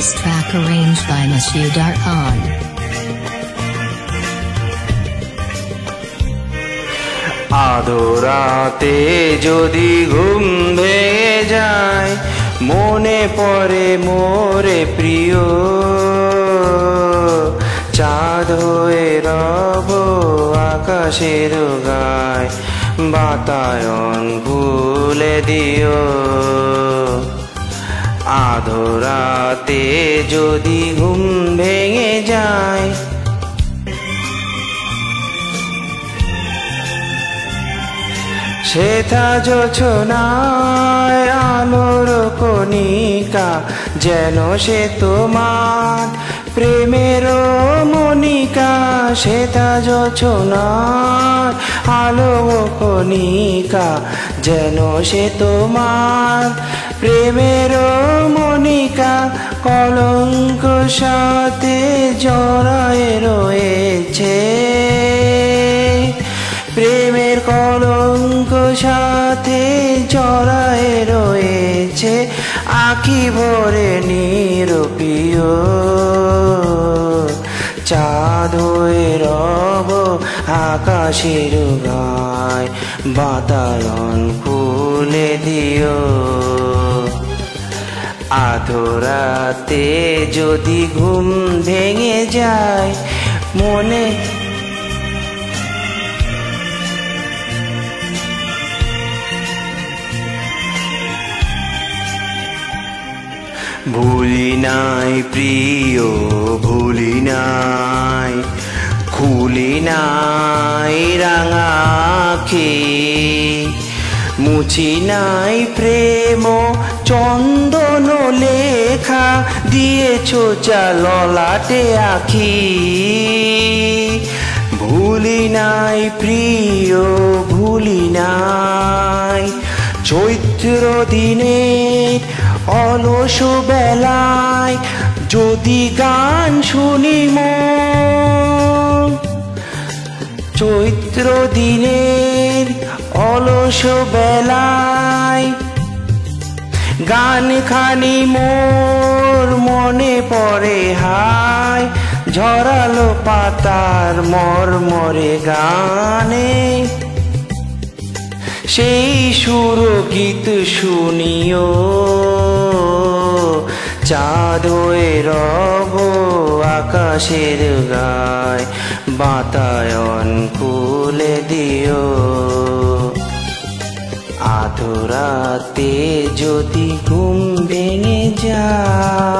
This track arranged by Masood Arhan. আধো রাতে যদি ঘুম ভেঙে যায়, মনে পড়ে মোরে প্রিয়, চাঁদ হয়ে রব আকাশের গায়, বাতায়ন খুলে দিও। আধো রাতে যদি ঘুম ভেঙে যায়, শ্বেতা জোছনায় আলোর কণিকা, যেন সে তোমার প্রেমের মনিকা। শ্বেতা জোছনার আলো কণিকা, যেন সে তোমার প্রেমের মনিকা। কলঙ্ক সাথে জড়ায় রয়েছে, প্রেমের কলঙ্ক সাথে জড়ায় রয়েছে, আঁখি ভরে নিরুপিয়, চাঁদ হয়ে রব আকাশের গায়, বাতায়ন খুলে দিও। আধো রাতে যদি ঘুম ভেঙে যায়, মনে ভুলি নাই প্রিয়, ভুলি নাই, খুলি নাই রাঙা আঁখি, মুছি নাই প্রেম চন্দন লেখা, দিয়েছ যা ললাটে আঁখি। ভুলি নাই প্রিয়, ভুলি নাই, চৈত্র দিনে অলস বেলায় যদি গান শুনি মন, চৈত্র দিনের অলস বেলায় গান খানি মোর মনে পড়ে হায়, ঝরালো পাতার মরমরে গানে, সেই সুর গীত শুনিও, চাঁদ হয়ে রব আকাশের গায়, বাতায়ন খুলে দিও। আধো রাতে যদি ঘুম ভেঙে যায়।